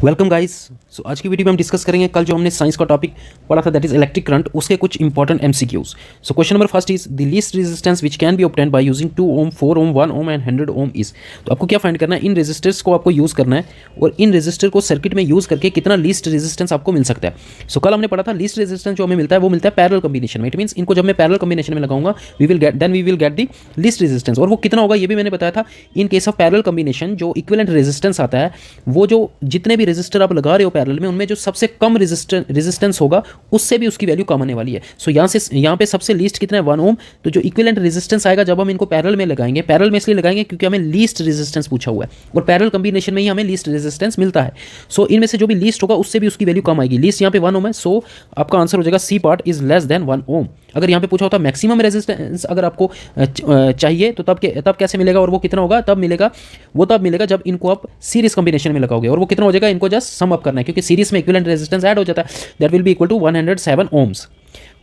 Welcome guys. सो आज की video में हम डिस्कस करेंगे कल जो हमने साइंस का टॉपिक पढ़ा था दैट इज इलेक्ट्रिक करंट, उसके कुछ important MCQs. So question number first is the least resistance which can be obtained by using 2 ohm 4 ohm 1 ohm and 100 ohm is. तो आपको क्या फाइंड करना है, इन रेजिस्टर्स को आपको यूज़ करना है और इन रेजिस्टर को सर्किट में यूज़ करके कितना लीस्ट रेजिस्टेंस आपको मिल सकता है। सो कल हमने पढ़ा था लीस्ट रेजिस्टेंस जो हमें मिलता है वो मिलता है पैरेलल कॉम्बिनेशन में। इट मीन्स इनको जब मैं पैरेलल कॉम्बिनेशन में लगाऊंगा we will get the least resistance. और वो कितना होगा ये भी मैंने बताया था। In case of parallel combination जो इक्विवेलेंट रेजिस्टेंस आता है वो जो जितने भी रेजिस्टर आप लगा रहे हो पैरेलल में उनमें जो सबसे कम रेजिस्टेंस होगा उससे भी उसकी वैल्यू कम आने वाली है। सो यहाँ पे सबसे लीस्ट कितना है 1 ओम। तो जो इक्विवेलेंट रेजिस्टेंस आएगा जब हम इनको पैरेलल में लगाएंगे, पैरेलल में इसलिए लगाएंगे क्योंकि हमें लीस्ट रेजिस्टेंस पूछा हुआ है और पैरेलल कॉम्बिनेशन में ही हमें लीस्ट रेजिस्टेंस मिलता है। सो इनमें से जो भी लीस्ट होगा उससे भी उसकी वैल्यू कम आएगी। लीस्ट यहाँ पे 1 ओम है, सो आपका आंसर हो जाएगा C part is less than 1 ohm. अगर यहाँ पे पूछा होता मैक्सिमम रेजिस्टेंस अगर आपको चाहिए तो तब कैसे मिलेगा और वो कितना होगा, तब मिलेगा जब इनको आप सीरीज कॉम्बिनेशन में लगाओगे। और वो कितना हो जाएगा, इनको जस्ट सम अप करना है क्योंकि सीरीज में इक्विवेलेंट रेजिस्टेंस ऐड हो जाता है। That will be equal to 107 ohms.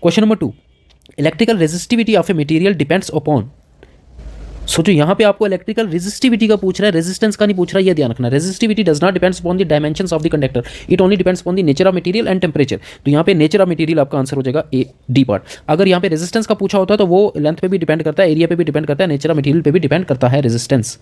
Question number 2, electrical resistivity of a material depends upon. So जो यहाँ पे आपको इलेक्ट्रिकल रेजिस्टिविटी का पूछ रहा है, रेजिस्टेंस का नहीं पूछ रहा है, ये ध्यान रखना। Resistivity does not depends upon the dimensions of the conductor, it only depends upon the nature of material and temperature. तो यहाँ पे नेचर ऑफ मटेरियल आपका आंसर हो जाएगा ए डी पार्ट। अगर यहाँ पे रेजिस्टेंस का पूछा होता है तो वो लेंथ पे भी डिपेंड करता है, एरिया पे भी डिपेंड करता है, नेचर ऑफ मटेरियल पे भी डिपेंड करता है resistance.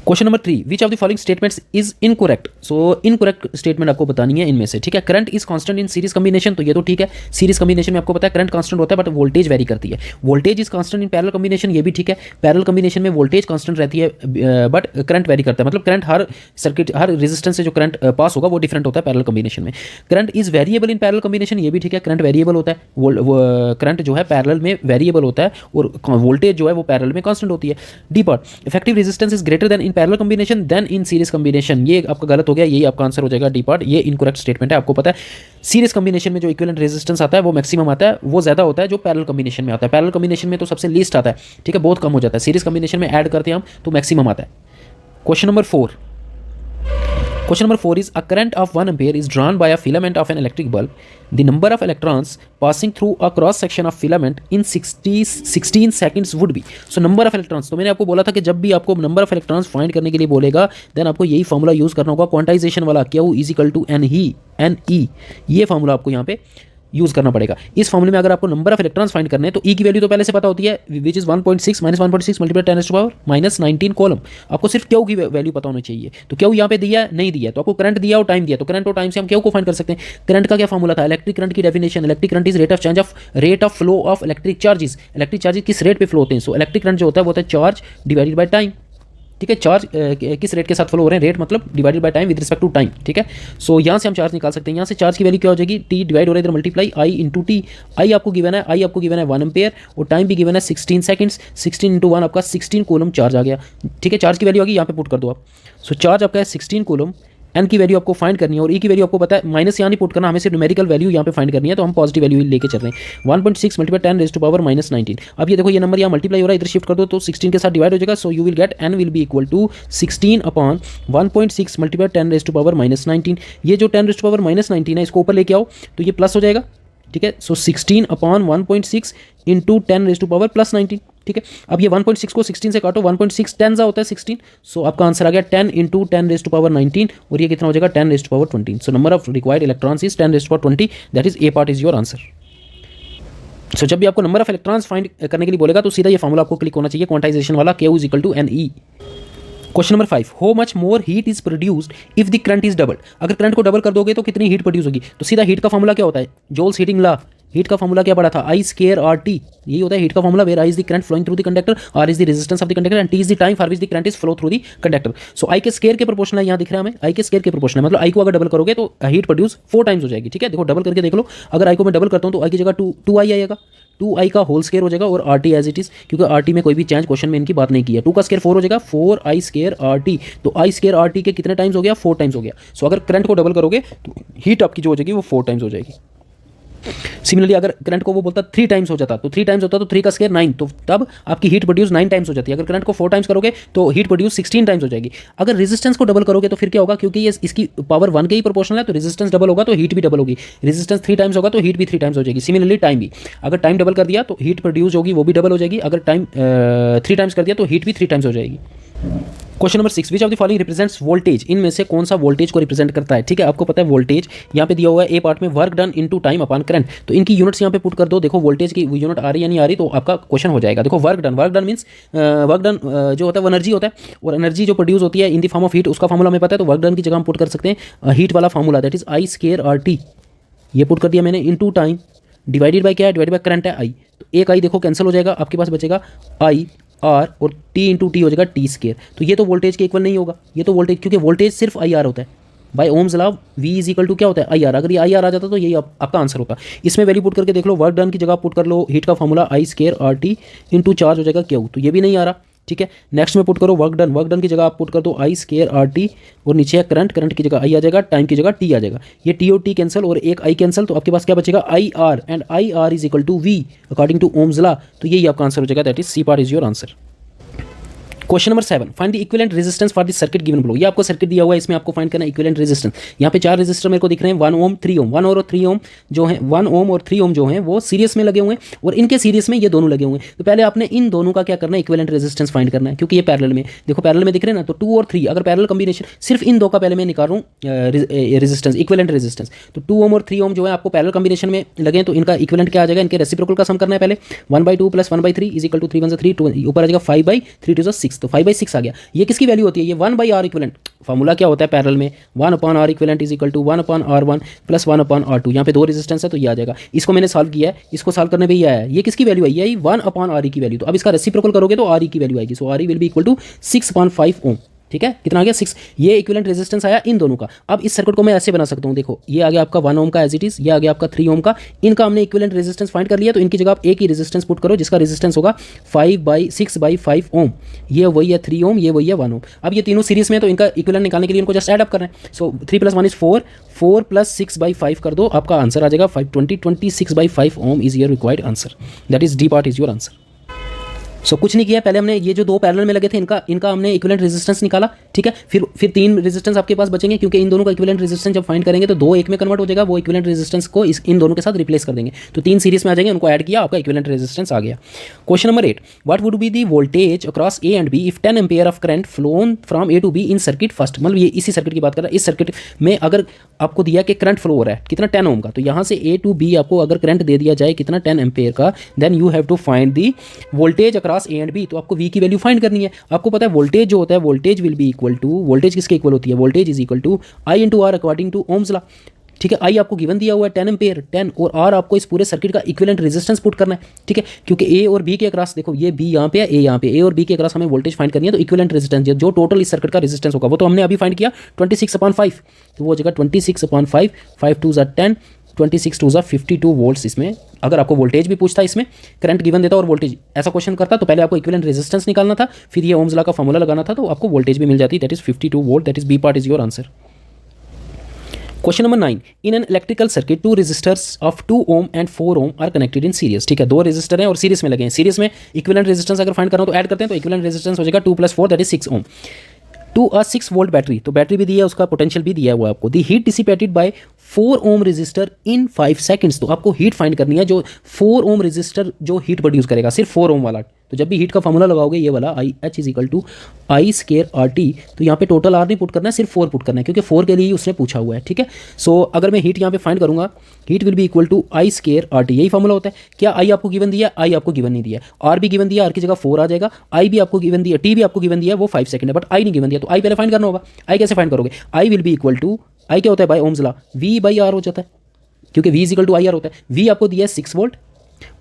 Question number 3, which of the following statements is incorrect. So incorrect statement आपको बतानी है इनमें से, ठीक है। Current is constant in series combination, तो ये तो ठीक है। सीरीज कॉम्बिनेशन में आपको पता है करंट कांस्टेंट होता है बट वोल्टेज वेरी करती है। Voltage is constant in parallel combination, ये भी ठीक है। पैरेलल कॉम्बिनेशन में वोल्टेज कांस्टेंट रहती है बट करंट वेरी करता है। मतलब करंट हर रेजिस्टेंस से जो करंट पास होगा वो डिफरेंट होता है पैरेलल कॉम्बिनेशन में। Current is variable in parallel combination, ये भी ठीक है। करंट वेरिएबल होता है, करंट जो है पैरेलल में वेरिएबल होता है और वोल्टेज जो है वो पैरेलल में कांस्टेंट होती है। D part, effective resistance is greater than in parallel combination than in series combination, ये आपका गलत हो गया, यही आपका आंसर हो जाएगा डी पार्ट। ये इनकरेक्ट स्टेटमेंट है। आपको पता है सीरीज कॉम्बिनेशन में जो इक्विवेलेंट रेजिस्टेंस आता है वो मैक्सिमम आता है, वो ज्यादा होता है जो पैरेलल कॉम्बिनेशन में आता है। पैरेलल कॉम्बिनेशन में तो सबसे लीस्ट आता है, ठीक है, बहुत कम हो जाता है। सीरीज कॉम्बिनेशन में ऐड करते हैं हम तो मैक्सिमम आता है। Question number 4, Question number 4 is a current of 1 ampere is drawn by a filament of an electric bulb. The number of electrons passing through a cross section of filament in 16 seconds would be. So number of electrons, तो मैंने आपको बोला था कि जब भी आपको number of electrons find करने के लिए बोलेगा देन आपको यही फॉर्मूला यूज करना होगा, क्वांटाइजेशन वाला, Q is equal to n e. ये फॉर्मूला आपको यहाँ पे यूज करना पड़ेगा। इस फॉर्मूले में अगर आपको नंबर ऑफ इलेक्ट्रॉन्स फाइंड करने हैं तो ई की वैल्यू तो पहले से पता होती है, which is 1.6 minus 1.6 multiply 10 to power minus 19 coulomb. आपको सिर्फ क्यू की वैल्यू पता होनी चाहिए। तो क्यू यहाँ पे दिया है, नहीं दिया, तो आपको करंट दिया और टाइम दिया, तो करंट और टाइम से हम क्यू को फाइंड कर सकते हैं। करंट का क्या फॉर्मूला था, इलेक्ट्रिक करंट की definition, electric current is rate of flow of electric charges. Electric charges किस रेट पे फ्लो होते हैं, सो इलेक्ट्रिक करंट जो होता है वो होता है चार्ज डिवाइडेड बाय टाइम, ठीक है। चार्ज किस रेट के साथ फ्लो हो रहे हैं, रेट मतलब divided by time with respect to time, ठीक है। सो यहाँ से हम चार्ज निकाल सकते हैं। यहाँ से चार्ज की वैल्यू क्या हो जाएगी, टी डिवाइड हो रहा है इधर मल्टीप्लाई आई इंटू टी। आई आपको गिवन है 1 एम्पेयर और टाइम भी गिवन है 16 सेकंड्स। 16 इंटू 1 आपका 16 कूलम चार्ज आ गया, ठीक है। चार्ज की वैल्यू आ गई, यहाँ पे पुट कर दो आप। सो चार्ज आपका है 16 कूलम, एन की वैल्यू आपको फाइंड करनी है और ई की वैल्यू आपको पता है, माइनस यहाँ नहीं पुट करना, हमें सिर्फ न्यूमेरिकल वैल्यू यहाँ पे फाइंड करनी है, तो हम पॉजिटिव वैल्यू लेके चल रहे हैं। 1.6 multiply 10 raise to power minus 19। अब ये देखो ये नंबर यहाँ मल्टीप्लाई हो रहा है, इधर शिफ्ट कर दो तो 16 के साथ डिवाइड हो जाएगा। So you will get n will be equal to 16 upon 1.6 multiply 10 raise to power minus 19। ये जो 10 रेज़ टू पावर माइनस 19 है इसको ऊपर लेके आओ तो ये प्लस हो जाएगा, ठीक है। So 16 upon 1.6 into 10 raise to power plus 19, ठीक है। अब ये 1.6 को 16 से काटो, 1.6 10 होता है 16। सो आपका आंसर आ गया 10 इंटू 10 रेज़ टू पावर 19 और ये कितना हो जाएगा 10 raise to power 20। So number of required electrons is 10 raise to power 20, that is a part is your answer. So जब भी आपको नंबर ऑफ इलेक्ट्रॉन्स फाइंड करने के लिए बोलेगा तो सीधा ये फॉर्मूला आपको क्लिक होना चाहिए, क्वांटाइजेशन वाला, Q is equal to n e. Question number 5, how much more heat is produced if the current is double. अगर करंट को डबल कर दोगे तो कितनी हीट प्रोड्यूस होगी, तो सीधा हीट का फॉर्मूला क्या होता है, जोल्स हीटिंग लॉ। हीट का फॉर्मूला क्या पड़ा था, आई स्क्वायर आर टी, यही होता है हीट का formula, where I is the current flowing through the conductor, R is the resistance of the conductor and T is the time for which the current is flow through the conductor. So I के square के proportional है, यहाँ दिख रहा है हमें, आई के square के प्रोपोर्शनल, मतलब आई को अगर डबल करोगे तो हीट प्रोड्यूस 4 टाइम्स हो जाएगी, ठीक है। देखो डबल करके देख लो, अगर आई को मैं डबल करता हूँ तो आई की जगह 2 आई आएगा, 2 आई का होल स्क्वायर हो जाएगा और R T as it is, क्योंकि आर टी में कोई भी चेंज क्वेश्चन में इनकी बात नहीं की है। 2 का स्क्वायर 4 हो जाएगा, 4 आई स्क्वायर आर टी, तो आई स्क्वायर आर टी के कितने टाइम्स हो गया, 4 टाइम्स हो गया। सो अगर करंट को डबल करोगे तो हीट आपकी जो हो जाएगी वो 4 टाइम्स हो जाएगी। सिमिलरली अगर करंट को वो बोलता 3 टाइम्स हो जाता तो 3 टाइम्स होता तो 3 का स्क्वायर 9, तो तब आपकी हीट प्रोड्यूस 9 टाइम्स हो जाती है। अगर करंट को 4 टाइम्स करोगे तो हीट प्रोड्यूस 16 टाइम्स हो जाएगी। अगर रेजिस्टेंस को डबल करोगे तो फिर क्या होगा, क्योंकि ये इसकी पावर 1 के ही प्रोपोर्शनल है तो रेजिस्टेंस डबल होगा तो हीट भी डबल होगी। रेजिस्टेंस 3 टाइम्स होगा तो हीट भी 3 टाइम्स हो जाएगी। सिमिलरली टाइम भी, अगर टाइम डबल कर दिया तो हीट प्रोड्यूस होगी वो भी डबल हो जाएगी, अगर टाइम 3 टाइम्स कर दिया तो हीट भी 3 टाइम्स हो जाएगी। Question number 6, which of the following represents voltage, इनमें से कौन सा वोल्टेज को रिप्रेजेंट करता है। ठीक है, आपको पता है वोल्टेज यहाँ पे दिया हुआ है ए पार्ट में, work done into time upon current, तो इनकी यूनिट्स यहाँ पे पुट कर दो। देखो वोल्टेज की यूनिट आ रही है नहीं आ रही, तो आपका क्वेश्चन हो जाएगा। देखो work done means work done जो होता है वो एनर्जी होता है, और एनर्जी जो प्रोड्यूस होती है in the form of heat, उसका फॉर्मूला हमें पता है, तो वर्क डन की जगह हम पुट कर सकते हैं हीट वाला formula, that is I square R T, ये पुट कर दिया मैंने, इनटू टाइम डिवाइडेड बाय क्या है, डिवाइडेड बाय करंट है आई, तो एक आई देखो कैंसिल हो जाएगा, आपके पास बचेगा आई आर और टी इंटू टी हो जाएगा टी स्केयर। तो ये तो वोल्टेज के इक्वल नहीं होगा, ये तो वोल्टेज, क्योंकि वोल्टेज सिर्फ आई आर होता है, by ohms law V is equal to क्या होता है आई आर, अगर ये आई आर आ जाता तो यही आपका आंसर होता। इसमें वैल्यू पुट करके देख लो, वर्क डन की जगह पुट कर लो हीट का formula I square R T into charge हो जाएगा क्यू, तो ये भी नहीं आ रहा। ठीक है, नेक्स्ट में पुट करो वर्क डन की जगह आप पुट कर दो आई स्केयर आर टी, और नीचे है करंट की जगह आई आ जाएगा, टाइम की जगह टी आ जाएगा, ये टी और टी कैंसिल और एक आई कैंसिल, तो आपके पास क्या बचेगा I R, and I R is equal to V according to Ohm's law, तो यही आपका आंसर हो जाएगा, that is C part is your answer. Question number 7, find the equivalent resistance for the circuit given below, ये आपको circuit दिया हुआ है, इसमें आपको फाइंड करना है इक्विवेलेंट रेजिस्टेंस। यहाँ पे 4 रेजिस्टर मेरे को दिख रहे हैं, 1 ओम 3 ओम, 1 और 3 ओम जो है, 1 ओम और 3 ओम जो हैं वो सीरीज में लगे हुए हैं, और इनके सीरीज में ये दोनों लगे हुए हैं। तो पहले आपने इन दोनों का क्या करना है, इक्विवेलेंट रेजिस्टेंस फाइंड करना है, क्योंकि ये पैरेलल में, देखो पैरेलल में दिख रहे हैं ना, तो 2 और 3 अगर पैरेलल कॉम्बिनेशन, सिर्फ इन दो का पहले मैं निकाल रहा हूँ रेजिस्टेंस, इक्विवेलेंट रेजिस्टेंस, तो 2 ओम और 3 ओम जो है आपको पैरेलल कॉम्बिनेशन में लगे हैं, तो इनका इक्विवेलेंट क्या आ जाएगा, इनके रेसिप्रोकल का सम करना है पहले, 1/2 + 1/3 इज इक्वल टू 3 × 3 ऊपर आ जाएगा 5/3 = 6, तो 5/6 आ गया। ये किसकी वैल्यू होती है, ये 1/r इक्विवेलेंट, फार्मूला क्या होता है पैरेलल में, 1/r equivalent is equal to 1/r1 + 1/r2, यहाँ पे 2 रेजिस्टेंस है तो ये आ जाएगा। इसको मैंने सॉल्व किया है, इसको सॉल्व करने पे ये आया है, ये किसकी वैल्यू आई है, 1/r की वैल्यू, तो अब इसका रेसिप्रोकल करोगे तो r की वैल्यू आएगी, so r will be equal to 6.5 ohm. ठीक है, कितना आ गया 6, ये इक्विवेलेंट रेजिस्टेंस आया इन दोनों का। अब इस सर्किट को मैं ऐसे बना सकता हूँ, देखो ये आ गया आपका 1 ओम का एज इट इज, ये आ गया आपका 3 ओम का, इनका हमने इक्विवेलेंट रेजिस्टेंस फाइंड कर लिया, तो इनकी जगह आप एक ही रेजिस्टेंस पुट करो जिसका रेजिस्टेंस होगा 6/5 ओम, ये वही है 3 ओम, ये वही है 1 ओम। अब ये तीनों सीरीज में, तो इनका इक्विवेलेंट निकालने के लिए इनको जस्ट ऐड अप करना है, सो 3 + 1 = 4, 4 + 6/5 कर दो, आपका आंसर आ जाएगा 26/5 ohm is your required answer, that is D part is your answer. So कुछ नहीं किया, पहले हमने ये जो दो पैरेलल में लगे थे इनका हमने इक्विवेलेंट रेजिस्टेंस निकाला। ठीक है, फिर 3 रेजिस्टेंस आपके पास बचेंगे, क्योंकि इन दोनों का इक्विवेलेंट रेजिस्टेंस जब फाइंड करेंगे तो 2 एक में कन्वर्ट हो जाएगा, वो इक्विवेलेंट रेजिस्टेंस को इन दोनों के साथ रिप्लेस कर देंगे, तो 3 सीरीज में आ जाएंगे, उनको ऐड किया, आपका इक्विवेलेंट रेजिस्टेंस आ गया। Question number 8, what would be the voltage across A and B if 10 ampere of current flown from A to B in circuit first, मतलब ये इसी सर्किट की बात कर रहा है। इस सर्किट में अगर आपको दिया कि करंट फ्लो हो रहा है कितना 10 ओम का, तो यहाँ से ए टू बी आपको अगर करंट दे दिया जाए कितना 10 एम्पेयर का, then you have to find the voltage across A and B, तो आपको वी की वैल्यू फाइंड करनी है। आपको पता है वोल्टेज जो होता है, voltage will be equal to, voltage किसके इक्वल होती है, voltage is equal to I into R according to Ohm's law. ठीक है, आई आपको गिवन दिया हुआ है 10 एम्पेयर 10, और आर आपको इस पूरे सर्किट का इक्विवेलेंट रेजिस्टेंस पुट करना है। ठीक है, क्योंकि ए और बी के अक्रॉस, देखो ये बी यहाँ पे है, ए यहाँ पे, ए और बी के अक्रॉस हमें वोल्टेज फाइंड करनी है, तो इक्विवेलेंट रेजिस्टेंस जो टोटल इस सर्किट का रेजिस्टेंस होगा वो तो हमने अभी फाइंड किया 26/5, तो वो हो जाएगा 26/5, 5 2 = 10, 26 2 = 52 वोल्ट्स। इसमें अगर आपको वोल्टेज भी पूछता, इसमें करंट गिवन देता और वोल्टेज ऐसा क्वेश्चन करता, तो पहले आपको इक्विवेलेंट रेजिस्टेंस निकालना था, फिर ये ओम्स लॉ का फॉर्मूला लगाना था, तो आपको वोल्टेज भी मिल जाती, that is 52 volt, that is B part is your answer. Question number 9, in an electrical circuit 2 resistors of 2 ohm and 4 ohm are connected in series. ठीक है, 2 रेजिस्टर हैं और सीरीज में लगे हैं, सीरीज में इक्विवेलेंट रेजिस्टेंस अगर फाइंड करना हो तो ऐड करते हैं, तो इक्विवेलेंट रेजिस्टेंस हो जाएगा 2 + 4 that is 6 ohm. To a 6 volt battery, तो बैटरी भी दी है, उसका पोटेंशियल भी दिया हुआ है आपको। The heat dissipated by 4 ohm resistor in 5 seconds, तो आपको हीट फाइंड करनी है, जो 4 ओम रेजिस्टर जो हीट प्रोड्यूस करेगा, सिर्फ 4 ओम वाला। तो जब भी हीट का फॉर्मूला लगाओगे ये वाला I H is equal to I square R T, तो यहाँ पे टोटल आर नहीं पुट करना है, सिर्फ 4 पुट करना है, क्योंकि 4 के लिए ही उसने पूछा हुआ है। ठीक है, सो अगर मैं हीट यहाँ पे फाइंड करूँगा, heat will be equal to I square R T, यही फॉर्मूला होता है। क्या आई आपको गिवन दिया, आई आपको गिवन नहीं दिया, आर भी गिवन दिया, आर की जगह 4 आ जाएगा, आई भी आपको गिवन दिया, टी भी आपको गिवन दिया, वो 5 सेकंड है, बट आई नहीं गिवन दिया, तो आई पहले फाइंड करना होगा। आई कैसे फाइंड करोगे, I will be equal to, I क्या होता है by ohms law, V by R हो जाता है, क्योंकि V is equal to I R होता है। वी आपको दिया है 6 वोल्ट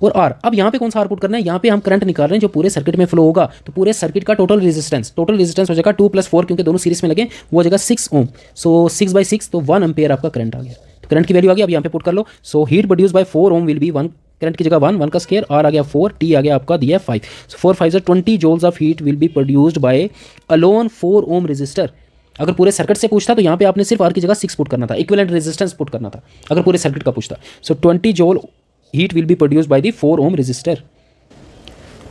और आर, अब यहाँ पे कौन सा आर पुट करना है, यहाँ पे हम करंट निकाल रहे हैं जो पूरे सर्किट में फ्लो होगा, तो पूरे सर्किट का टोटल रेजिस्टेंस हो जाएगा 2 + 4, क्योंकि दोनों सीरीज में लगे, वो हो जाएगा 6 ओम, सो 6/6, तो 1 एम्पेयर आपका करंट आ गया, तो करंट की वैल्यू आ गई, अब यहाँ पे पुट कर लो। So heat produce by 4 ohm will be 1, current की जगह 1 का स्केयर, आर आ गया 4, टी आ गया आपका दिया 5, so 4 5 = 20 joules of heat will be produced by alone 4 ohm resistor. अगर पूरे सर्किट से पूछता तो यहाँ पे आपने सिर्फ आर की जगह 6 पुट करना था, इक्विवेलेंट रेजिस्टेंस पुट करना था अगर पूरे सर्किट का पूछता। So 20 joule heat will be produced by the 4 ohm resistor.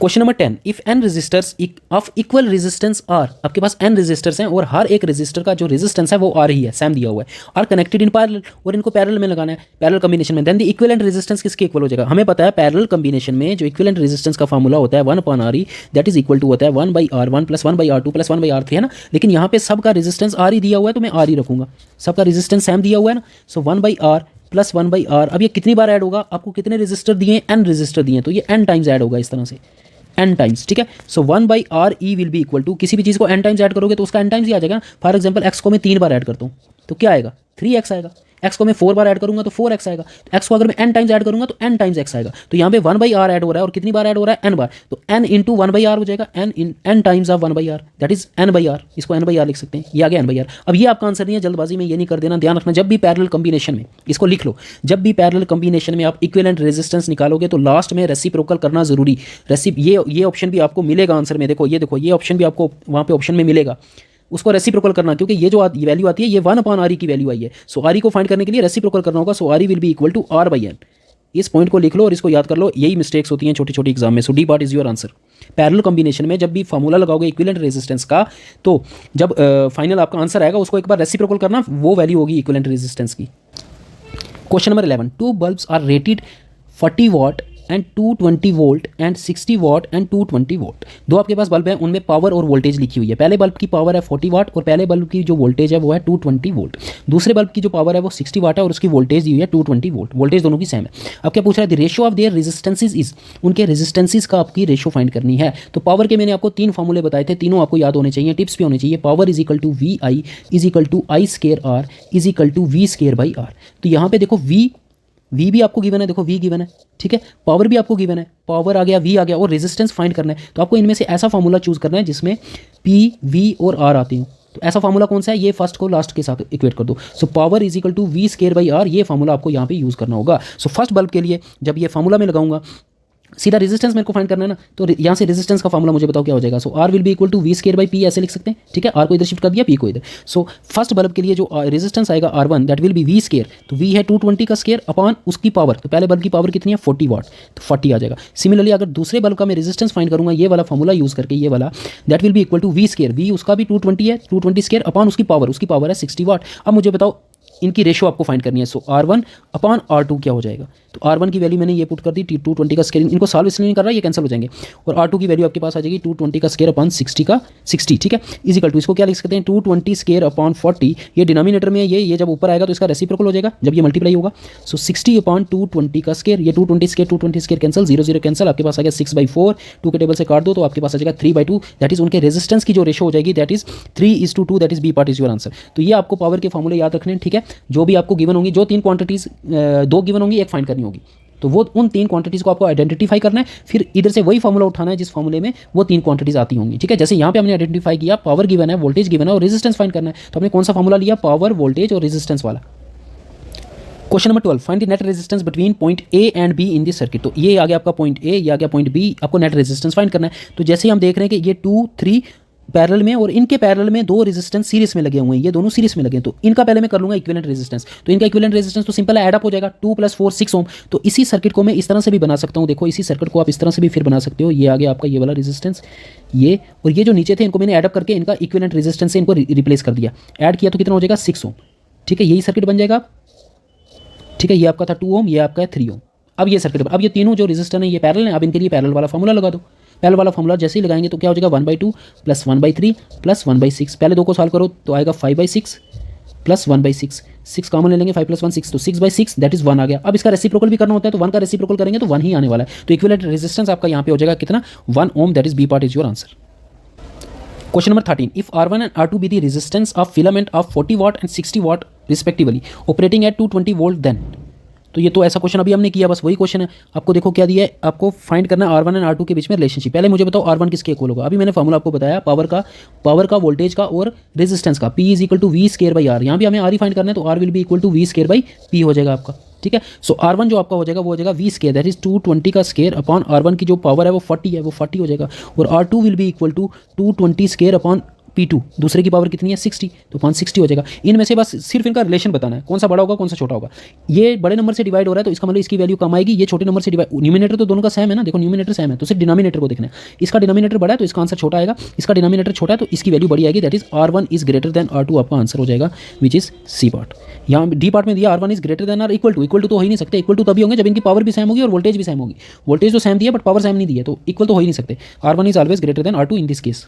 Question number 10, if n resistors of equal resistance R, आपके पास एन रेजिस्टर्स हैं और हर एक रेजिस्टर का जो रेजिस्टेंस है वो आर ही है, सेम दिया हुआ है, आर कनेक्टेड इन पैरेलल, और इनको पैरेलल में लगाना है, पैरेलल कॉम्बिनेशन में, देन द इक्विवेलेंट रेजिस्टेंस किसके इक्वल हो जाएगा? हमें पता है पैरेलल कॉम्बिनेशन में जो इक्विवेलेंट रेजिस्टेंस का फॉर्मूला होता है 1/RE, that is equal to होता है 1/R1 + 1/R2 + 1/R3, है ना। लेकिन यहाँ पे सबका रेजिस्टेंस आर ही दिया हुआ है तो मैं आर ही रखूंगा, सबका रेजिस्टेंस सेम दिया हुआ है ना। सो 1/R + 1/R, अब ये कितनी बार ऐड होगा? आपको कितने रेजिस्टर दिए हैं? एन रेजिस्टर दिए हैं, तो ये एन टाइम्स ऐड होगा इस तरह से, n टाइम्स, ठीक है। So 1/RE will be equal to, किसी भी चीज़ को n टाइम्स ऐड करोगे तो उसका n टाइम्स ही आ जाएगा। फॉर एग्जांपल x को मैं 3 बार ऐड करता हूँ तो क्या आएगा? 3x आएगा। x को मैं 4 बार ऐड करूंगा तो 4x आएगा। तो x को अगर मैं n टाइम्स ऐड करूंगा तो n टाइम्स x आएगा। तो यहाँ पे 1/R ऐड हो रहा है और कितनी बार ऐड हो रहा है? n बार, तो n इंटू 1/R हो जाएगा, n times of 1/R, that is n/R, इसको n/R लिख सकते हैं, ये आ गया n/R। अब ये आपका आंसर नहीं है, जल्दबाजी में ये नहीं कर देना, ध्यान रखना, जब भी पैरेलल कॉम्बिनेशन में, इसको लिख लो, जब भी पैरेलल कॉम्बिनेशन में आप इक्विवेलेंट रेजिस्टेंस निकालोगे तो लास्ट में रेसिप्रोकल करना जरूरी। ये ऑप्शन भी आपको मिलेगा आंसर में, देखो ये ऑप्शन भी आपको वहाँ पे ऑप्शन में मिलेगा, उसको रेसिप्रोकल करना, क्योंकि ये जो वैल्यू आती है ये 1/RE की वैल्यू आई है। सो RE को फाइंड करने के लिए रेसिप्रोकल करना होगा, so RE will be equal to R/N। इस पॉइंट को लिख लो और इसको याद कर लो, यही मिस्टेक्स होती हैं छोटी छोटी एग्जाम में। So D part is your answer. Parallel combination में जब भी फॉर्मूला लगाओगे इक्विवेलेंट रेजिस्टेंस का, तो जब फाइनल आपका आंसर आएगा उसको एक बार रेसिप्रोकल करना, वो वैल्यू होगी इक्विवेलेंट रेजिस्टेंस की। Question number 11, 2 bulbs are rated 40 watt and 220 volt and 60 watt and 220 volt. दो आपके पास बल्ब है, उनमें पावर और वोल्टेज लिखी हुई है। पहले बल्ब की पावर है 40 वाट और पहले बल्ब की जो वोल्टेज है वो है 220 वोल्ट। दूसरे बल्ब की जो पावर है वो 60 वाट है और उसकी वोल्टेज दी हुई है 220 वोल्ट। वोल्टेज दोनों की सेम है। अब क्या पूछ रहा है? The ratio of their resistances is, उनके रेजिस्टेंसेज का आपकी रेशियो फाइंड करनी है। तो पावर के मैंने आपको 3 फार्मूले बताए थे, तीनों आपको याद होने चाहिए, टिप्स भी होने चाहिए। Power is equal to VI is equal to I²R is equal to V²/R। तो यहाँ पे देखो V भी आपको गिवन है, देखो V गिवन है, ठीक है। पावर भी आपको गिवन है, पावर आ गया, V आ गया, और रेजिस्टेंस फाइंड करना है। तो आपको इनमें से ऐसा फार्मूला चूज करना है जिसमें P, V और R आती हो। तो ऐसा फार्मूला कौन सा है? ये फर्स्ट को लास्ट के साथ इक्वेट कर दो। So power is equal to V²/R, ये फार्मूला आपको यहाँ पे यूज करना होगा। सो फर्स्ट बल्ब के लिए जब ये फार्मूला में लगाऊंगा, सीधा रेजिस्टेंस मेरे को फाइंड करना है ना, तो यहाँ से रेजिस्टेंस का फार्मूला मुझे बताओ क्या हो जाएगा। So R will be equal to V²/P, ऐसे लिख सकते हैं, ठीक है। R को इधर शिफ्ट कर दिया, P को इधर। सो फर्स्ट बल्ब के लिए जो रेजिस्टेंस आएगा R1, that will B V², तो V है 220 का स्केयर अपॉन उसकी पावर। तो पहले बल्ब की पावर कितनी है? 40 वाट, तो 40 आ जाएगा। सिमिलरली अगर दूसरे बल्ब का मैं रेजिस्टेंस फाइंड करूंगा, ये वाला फार्मूला यूज करके, ये वाला, that will be equal to V², V उसका भी 220 है, 220 स्केयर अपॉन उसकी पावर है 60 वाट। अब मुझे बताओ इनकी रेशियो आपको फाइंड करनी है। सो R1 अपॉन R2 क्या हो जाएगा? तो R1 की वैल्यू मैंने ये पुट कर दी, 220 का स्केयर, इनको सॉल्व इसलिए नहीं कर रहा, ये कैंसिल हो जाएंगे। और R2 की वैल्यू आपके पास आ जाएगी 220 का स्केयर अपॉन 60, ठीक है। इज इक्वल टू, इसको क्या लिख सकते हैं? 220 स्केयर अपॉन 40, ये डिनोमिनेटर में है, ये जब ऊपर आएगा तो इसका रेसिप्रोकल हो जाएगा जब ये मल्टीप्लाई होगा। सो 60 अपॉन 220 का स्केयर, ये 220 स्केयर कैंसिल, 0 कैंसिल, आपके पास आ गया 6/4, 2 के टेबल से काट दो तो आपके पास आ जाएगा 3/2, दैट इज उनके रेजिस्टेंस की जो रेशियो हो जाएगी, that is 3:2, that is B part is your answer. तो ये आपको पावर के फॉर्मूले याद रखने हैं, ठीक है। जो भी आपको गिवन होंगी, जो 3 क्वांटिटीज 2 गिवन होंगी, एक फाइंड करनी होगी, तो वो उन 3 क्वांटिटीज़ को आपको आइडेंटिफाई करना है, फिर इधर से वही फार्मूला उठाना है जिस फार्मूले में वो 3 क्वांटिटीज़ आती होंगी, ठीक है। जैसे यहाँ पे हमने आइडेंटिफाई किया, पावर गिवन है, वोल्टेज गिवन है और रेजिस्टेंस फाइंड करना है, तो हमने कौन सा फार्मूला लिया? पावर, वोल्टेज और रेजिस्टेंस वाला। Question number 12, find the net resistance between point A and B in this circuit. तो ये आ गया आपका पॉइंट A, ये आ गया पॉइंट B, आपको नेट रेजिस्टेंस फाइंड करना है। तो जैसे हम देख रहे हैं कि ये 2, 3 पैरेलल में और इनके पैरेलल में 2 रेजिस्टेंस सीरीज में लगे हुए हैं, ये दोनों सीरीज में लगे हैं। तो इनका पहले मैं कर लूंगा इक्विवेलेंट रेजिस्टेंस। तो इनका इक्विवेलेंट रेजिस्टेंस तो सिंपल है, ऐड अप हो जाएगा, 2 + 4 6 ओम। तो इसी सर्किट को मैं इस तरह से भी बना सकता हूँ, देखो इसी सर्किट को आप इस तरह से भी फिर बना सकते हो। ये आ गया आपका ये वाला रेजिस्टेंस, ये और ये जो नीचे थे इनको मैंने ऐड अप करके इनका इक्विवेलेंट रेजिस्टेंस से इनको रिप्लेस कर दिया, ऐड किया तो कितना हो जाएगा? 6 ओम, ठीक है। यही सर्किट बन जाएगा, ठीक है। ये आपका था 2 ओम, ये आपका है 3 ओम। अब ये सर्किट, अब ये तीनों जो रेजिस्टर है ये पैरेलल है, अब इनके लिए पैरेलल वाला फार्मूला लगा दो। पहले वाला फार्मूला जैसे ही लगाएंगे तो क्या हो जाएगा? 1/2 + 1/3 + 1/6। पहले 2 को सॉल्व करो तो आएगा 5/6 + 1/6, 6 कॉमन ले लेंगे, 5 + 1 6, तो 6/6 दैट इज 1 आ गया। अब इसका रेसिप्रोकल भी करना होता है, तो 1 का रेसिप्रोकल करेंगे तो 1 ही आने वाला है। तो इक्विवेलेंट रेजिस्टेंस आपका यहाँ पे हो जाएगा कितना? 1 ohm, that is B part is your answer. Question number 13, if R1 and R2 be the resistance of filament of 40 watt and 60 watt respectively operating at 220 volt, then. तो ये तो ऐसा क्वेश्चन अभी हमने किया, बस वही क्वेश्चन है। आपको देखो क्या दिया है, आपको फाइंड करना है R1 एंड R2 के बीच में रिलेशनशिप। पहले मुझे बताओ R1 किसके इक्वल होगा? अभी मैंने फार्मूला आपको बताया पावर का, वोल्टेज का और रेजिस्टेंस का। P is equal to V²/R, यहाँ भी हमें R ही फाइंड करना है, तो R will be equal to V²/P हो जाएगा आपका, ठीक है। सो R1 जो आपका हो जाएगा वो हो जाएगा V², दैट इज 220 का स्केयर अपॉन R1 की जो पावर है वो 40 है, वो 40 हो जाएगा। और R2 will be equal to 220 square upon P2, दूसरे की पावर कितनी है 60, तो 160 हो जाएगा। इनमें से बस सिर्फ इनका रिलेशन बताना है, कौन सा बड़ा होगा कौन सा छोटा होगा। ये बड़े नंबर से डिवाइड हो रहा है तो इसका मतलब इसकी वैल्यू कम आएगी, ये छोटे नंबर से डिवाइड, न्यूमिनेटर तो दोनों का सेम है ना, देखो न्यूमिनेटर सेम है तो सिर्फ डिनोमिनेटर को देखना है। इसका डिनोमिनेटर बड़ा है तो इसका आंसर छोटा आएगा, इसका डिनोमिनेटर छोटा है तो इसकी वैल्यू बड़ी आएगी, that is R1 is greater than R2 आपका आंसर हो जाएगा, विच इज सी पार्ट। यहाँ डी पार्ट में दिया R1 is greater than or equal to तो हो ही नहीं सकते, इक्वल टू तभी होंगे जब इनकी पावर भी सेम होगी और वोल्टेज भी सेम होगी। वोल्टेज तो सेम दिया बट पावर सेम नहीं दी है तो इक्वल तो हो ही नहीं सकते। R1 is always greater than R2 in this case.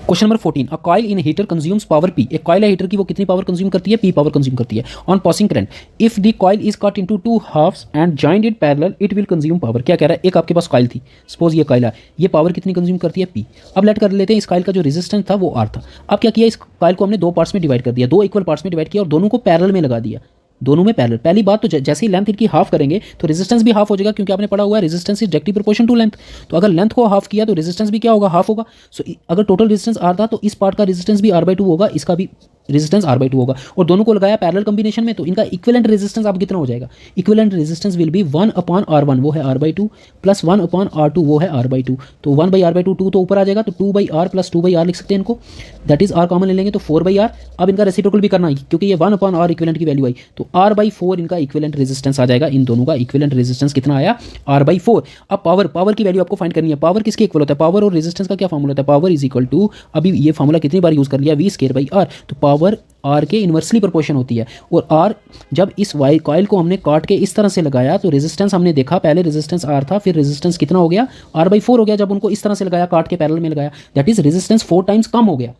Question number 14, a coil in heater consumes power P। एक कॉइल है हीटर की, वो कितनी पावर कंज्यूम करती है, P पावर कंज्यूम करती है on passing current. If the coil is cut into 2 halves and joined it parallel it will consume power. क्या कह रहा है, एक आपके पास कॉइल थी, सपोज ये कॉइल है, ये पावर कितनी कंज्यूम करती है P। अब लेट कर लेते हैं इस कॉइल का जो रेजिस्टेंस था वो R था। अब क्या किया, इस कॉइल को हमने दो पार्ट्स में डिवाइड कर दिया, दो इक्वल पार्ट्स में डिवाइड किया और दोनों को पैरेलल में लगा दिया, दोनों में पैरेलल। पहली बात तो जैसे ही लेंथ इनकी हाफ करेंगे तो रेजिस्टेंस भी हाफ हो जाएगा, क्योंकि आपने पढ़ा हुआ है resistance is directly proportion to length. तो अगर लेंथ को हाफ किया तो रेजिस्टेंस भी क्या होगा, हाफ होगा। सो अगर टोटल रेजिस्टेंस R था तो इस पार्ट का रेजिस्टेंस भी R/2 होगा, इसका भी रेजिस्टेंस R/2 होगा, और दोनों को लगाया पैरेलल कॉम्बिनेशन में तो इनका इक्विवेलेंट रेजिस्टेंस आप कितना हो जाएगा, equivalent resistance will be 1/R1 वो है R/2 प्लस 1/R2 वो है R/2। तो 1/R/2 2 तो ऊपर आ जाएगा तो 2/R प्लस 2/R लिख सकते हैं इनको, दैट इज R कॉमन ले लेंगे तो 4/R। अब इनका रेसिप्रोकल भी करना है क्योंकि ये 1/R इक्विवेलेंट की वैल्यू आई तो R/4 इनका इक्विवेलेंट रेजिस्टेंस आ जाएगा। इन दोनों का इक्विवेलेंट रेजिस्टेंस कितना आया, R/4। अब पावर की वैल्यू आपको फाइंड करनी है। पावर किसके इक्वल होता है, पावर और रेजिस्टेंस का क्या फॉर्मूला होता है, पावर इज इक्वल टू, अभी ये फॉर्मूला कितनी बार यूज कर लिया, V²/R। तो पावर R के इन्वर्सली प्रोपोर्शन होती है, और R जब इस वाई कॉइल को हमने काट के इस तरह से लगाया तो रेजिस्टेंस हमने देखा, पहले रेजिस्टेंस R था, फिर रेजिस्टेंस कितना हो गया, R/4 हो गया जब उनको इस तरह से लगाया, काट के पैरेलल में लगाया, दैट इज रेजिस्टेंस 4 टाइम्स कम हो गया,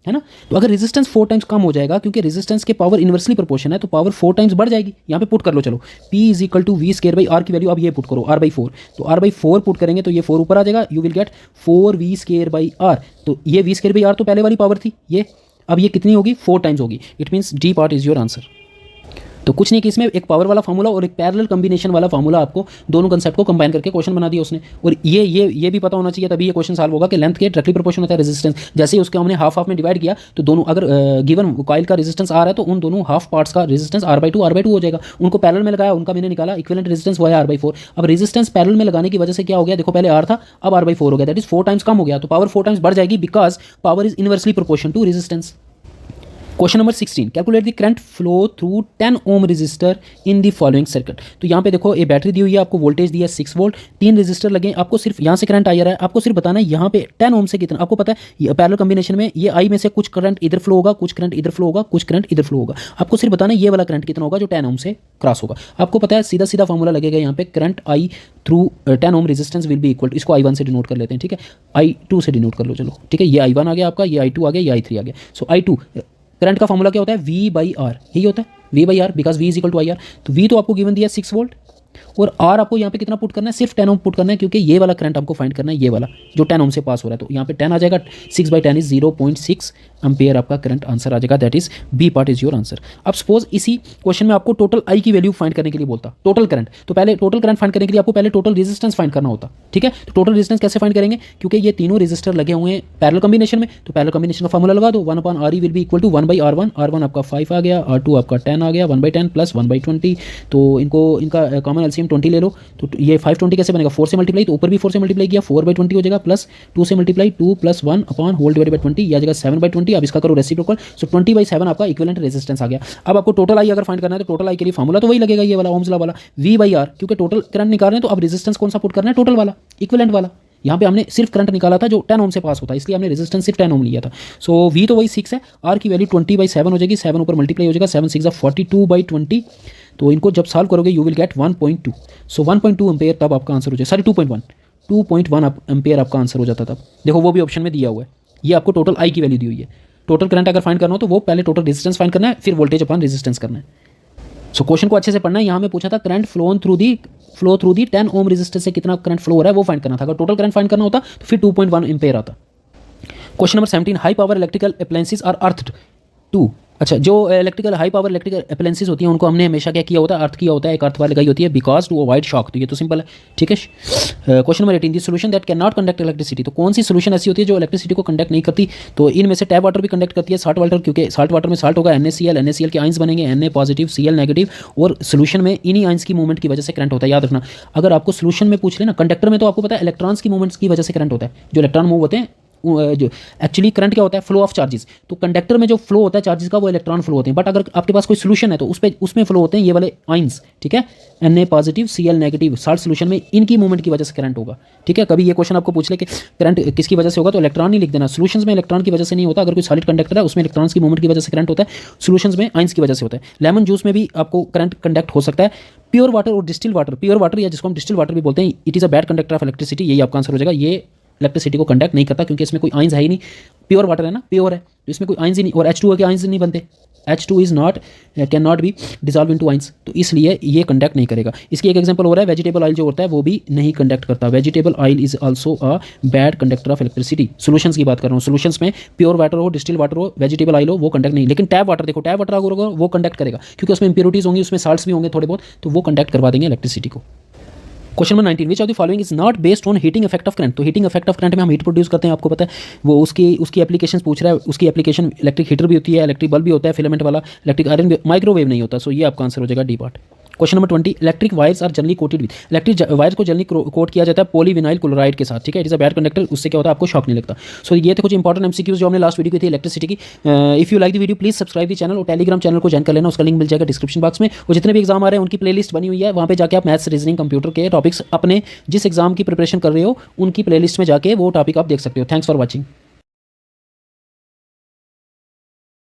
है ना। तो अगर रेजिस्टेंस 4 टाइम्स कम हो जाएगा, क्योंकि रेजिस्टेंस के पावर इन्वर्सली प्रोपोर्शन है तो पावर 4 टाइम्स बढ़ जाएगी। यहाँ पे पुट कर लो, चलो P is equal to V²/R की वैल्यू अब ये पुट करो R/4, तो R/4 पुट करेंगे तो ये 4 ऊपर आ जाएगा, यू विल गेट 4V²/R। तो ये V²/R तो पहले वाली पावर थी, ये अब ये कितनी होगी, 4 टाइम्स होगी। It means D part is your answer. तो कुछ नहीं कि इसमें एक पावर वाला फार्मूला और एक पैरेलल कॉम्बिनेशन वाला फार्मूला, आपको दोनों कंसेप्ट को कंबाइन करके क्वेश्चन बना दिया उसने। और ये भी पता होना चाहिए तभी ये क्वेश्चन सॉल्व होगा कि लेंथ के डायरेक्टली प्रोपोर्शन होता है रेजिस्टेंस। जैसे ही उसके हमने हाफ में डिवाइड किया तो दोनों, अगर गिवन कॉइल का रेजिस्टेंस R है तो उन दोनों हाफ पार्ट्स का रेजिस्टेंस R/2 हो जाएगा। उनको पैरेलल में लगाया, उनका मैंने निकाला इक्विवेलेंट रेजिस्टेंस हुआ है R/4। अब रेजिस्टेंस पैरेलल में लगाने की वजह से क्या हो गया, देखो पहले R था अब R/4 हो गया, दैट इज 4 टाइम्स कम हो गया, तो पावर 4 टाइम्स बढ़ जाएगी because power is inversely proportion to resistance. Question number 16, calculate the current flow through 10 ohm resistor in the following circuit. तो यहाँ पे देखो ये बैटरी दी हुई है, आपको वोल्टेज दिया है 6 वोल्ट, 3 रजिस्टर लगे, आपको सिर्फ यहाँ से करंट आ रहा है, आपको सिर्फ बताना है यहाँ पे 10 ओम से कितना। आपको पता है ये पैरेलल कॉम्बिनेशन में ये आई में से कुछ करंट इधर फ्लो होगा, कुछ करंट इधर फ्लो होगा, कुछ करंट इधर फ्लो होगा। आपको सिर्फ बताना है ये वाला करंट कितना होगा जो 10 ओम से क्रॉस होगा। आपको पता है सीधा सीधा फॉर्मूला लगेगा यहाँ पे, current I through 10 ohm resistance will be equal, इसको I1 से डिनोट कर लेते हैं, ठीक है, I2 से डिनोट कर लो, चलो ठीक है, ये I1 आ गया आपका, ये I2 आ गया, ये I3 आ गया। सो I2 करंट का फॉर्मूला क्या होता है, V/R, यही होता है V/R, because V is equal to IR। तो V तो आपको गिवन दिया 6 वोल्ट और R आपको यहाँ पे कितना पुट करना है, सिर्फ 10 ओम पुट करना है, क्योंकि ये वाला करंट आपको फाइंड करना है, ये वाला जो 10 ओम से पास हो रहा है। तो यहाँ पे 10 आ जाएगा, 6/10 इज 0.6 एम्पेयर आपका करंट आंसर आ जाएगा, that is B part is your answer. अब सपोज इसी क्वेश्चन में आपको टोटल आई की वैल्यू फाइंड करने के लिए बोलता, टोटल करंट, तो पहले टोटल करंट फाइंड करने के लिए आपको पहले टोटल रेजिस्टेंस फाइंड करना होता, ठीक है। तो टोटल रेजिस्टेंस कैसे फाइंड करेंगे, क्योंकि ये तीनों रेजिस्टर लगे हुए हैं पैरेलल कॉम्बिनेशन में, तो पैरेलल कॉम्बिनेशन का फॉर्मूला लगा दो, 1/RE will be equal to 1/R1, R1 आपका 5 आ गया, R2 आपका 10 आ गया, 1/10 प्लस 1/20। तो इनका कॉमन एलसीएम 20 ले लो, तो ये 520 कैसे बनेगा, 4 से मल्टीप्लाई, तो ऊपर भी 4 से मल्टीप्लाई किया, 4/20 हो जाएगा, प्लस 2 से multiply 2 plus 1 upon whole divided by 20, ये आ जाएगा 7/20। अब इसका करो रेसिप्रोकल, सो 20/7 आपका इक्विवेलेंट रेजिस्टेंस आ गया। अब आपको टोटल आई अगर फाइंड करना है तो टोटल आई के लिए फॉर्मूला तो वही लगेगा, ये वाला ओम्स लॉ वाला V/R, क्योंकि टोटल करंट निकाल रहे हैं तो अब रेजिस्टेंस कौन सा पुट करना है, टोटल वाला, इक्विवेलेंट वाला। यहाँ पे हमने सिर्फ करंट निकाला था जो 10 ओम से पास होता है, इसलिए हमने रेजिस्टेंस सिर्फ 10 ओम लिया था। सो V तो वही 6 है, R की वैल्यू 20/7 हो जाएगी, 7 ऊपर मल्टीप्लाई हो जाएगा, 7 6 42/20। तो इनको जब सॉल्व करोगे you will gate 1.2, so 1.2 ampere तब आपका आंसर हो जाए, सॉरी 2.1 एम्पेयर आपका आंसर हो जाता तब। देखो वो भी ऑप्शन में दिया हुआ है, ये आपको टोटल आई की वैल्यू दी हुई है। टोटल करंट अगर फाइंड करना हो तो वो पहले टोटल रेजिस्टेंस फाइंड करना है, फिर वोल्टेज अपॉन रेजिस्टेंस करना है। सो क्वेश्चन को अच्छे से पढ़ना है। यहाँ में पूछा था current flow through the 10 ohm resistance से कितना करंट फ्लो हो रहा है वो फाइंड करना था। अगर टोटल करंट फाइंड करना होता तो फिर 2.1 एम्पेयर आता। Question number 17, high power electrical appliances are earthed to. अच्छा, जो electrical high power electrical appliances होती हैं उनको हमने हमेशा क्या किया होता है, अर्थ किया होता है, एक अर्थ वाली लगाई होती है, बिकॉज टू अवॉइड शॉक। तो ये तो सिंपल है, ठीक है। Question number 18, the solution that can not conduct electricity. तो कौन सी सोल्यूशन ऐसी होती है जो इलेक्ट्रिसिटी को कंडक्ट नहीं करती, तो इनमें से टैप वाटर भी कंडक्ट करती है, साल्ट वाटर, क्योंकि साल्ट वाटर में साल्ट होगा NaCl के आइंस बनेंगे, Na पॉजिटिव Cl नेगेटिव, और सोल्यूशन में इन्हीं आइंस की मूवमेंट की वजह से करंट होता है। याद रखना, अगर आपको सोल्यूशन में पूछ लेना, कंडक्टर में तो आपको पता है इलेक्ट्रॉन्स की मूवमेंट्स की वजह से करंट होता है, जो इलेक्ट्रॉन मूव होते हैं जो एक्चुअली करंट क्या होता है, फ्लो ऑफ चार्जेस। तो कंडक्टर में जो फ्लो होता है चार्जेस का वो इलेक्ट्रॉन फ्लो होते हैं, बट अगर आपके पास कोई सोल्यूशन है तो उसमें फ्लो होते हैं ये वाले आइंस, ठीक है, Na positive Cl negative salt solution में, इनकी मूवमेंट की वजह से करंट होगा, ठीक है। कभी ये क्वेश्चन आपको पूछ ले कि करंट किसकी वजह से होगा तो इलेक्ट्रॉन नहीं लिख देना। सोल्यूशंस में इलेक्ट्रॉन की वजह से नहीं होता, अगर कोई सॉलिड कंडक्टर है उसमें इलेक्ट्रॉन्स की मूवमेंट की वजह से करंट होता है, सोल्यूशंस में आइंस की वजह से होता है। लेमन जूस में भी आपको करंट कंडक्ट हो सकता है। प्योर वाटर और डिस्टिल वाटर, प्योर वाटर या जिसको हम डिस्टिल वाटर भी बोलते हैं, it is a bad conductor of electricity, यही आपका आंसर हो जाएगा। ये इलेक्ट्रिसिटी को कंडक्ट नहीं करता क्योंकि इसमें कोई आइंस है ही नहीं, प्योर वाटर है ना, प्योर है तो इसमें कोई आइंस ही नहीं, और H2O के आइंस नहीं बनते, H2 is not can not be dissolve into ions, तो इसलिए ये कंडक्ट नहीं करेगा। इसकी एक एग्जांपल हो रहा है वेजिटेबल ऑयल जो होता है वो भी नहीं कंडक्ट करता, vegetable oil is also a bad conductor of electricity. Solutions की बात कर रहा हूँ, सोल्यूशंस में प्योर वाटर हो, डिस्टिल वाटर हो, वेजिटेबल ऑयल हो, वो कंडक्ट नहीं। लेकिन टैप वाटर देखो, टैप वाटर अगर होगा वो कंडक्ट करेगा क्योंकि उसमें इंप्योरिटीज होंगी, उसमें साल्ट्स भी होंगे थोड़े बहुत, तो वो कंडक्ट करवा देंगे इलेक्ट्रिसिटी को। Question number 19, which of the following is not based on heating effect of current. तो हीटिंग इफेक्ट ऑफ करंट में हम हीट प्रोड्यूस करते हैं, आपको पता है, वो उसकी एप्लीकेशन पूछ रहा है। उसकी एप्लीकेशन इलेक्ट्रिक हीटर भी होती है, इलेक्ट्रिक बल्ब भी होता है फिलामेंट वाला, इलेक्ट्रिक आयरन भी, माइक्रोवेव नहीं होता। सो ये आपका आंसर हो जाएगा D part. Question number 20, electric wires are generally coated with, electric wires को जनरली कोट किया जाता है पॉलीविनाइल क्लोराइड के साथ, ठीक है। It is a bad conductor, उससे क्या होता है आपको शॉक नहीं लगता। सो ये थे कुछ इंपॉर्टेंट एमसीक्यूज जो हमने लास्ट वीडियो की थी इलेक्ट्रिसिटी की। If you like the video please subscribe the channel और टेलीग्राम चैनल को ज्वाइन कर लेना, उसका लिंक मिल जाएगा डिस्क्रिप्शन बॉक्स में। और जितने भी एग्जाम आ रहे हैं उनकी प्लेलिस्ट बनी हुई है, वहाँ पे जाके आप मैथ्स, रीजनिंग, कंप्यूटर के टॉपिक्स अपने जिस एग्जाम की प्रिपरेशन कर रहे हो उनकी प्लेलिस्ट में जाके वो टॉपिक आप देख सकते हो। Thanks for watching.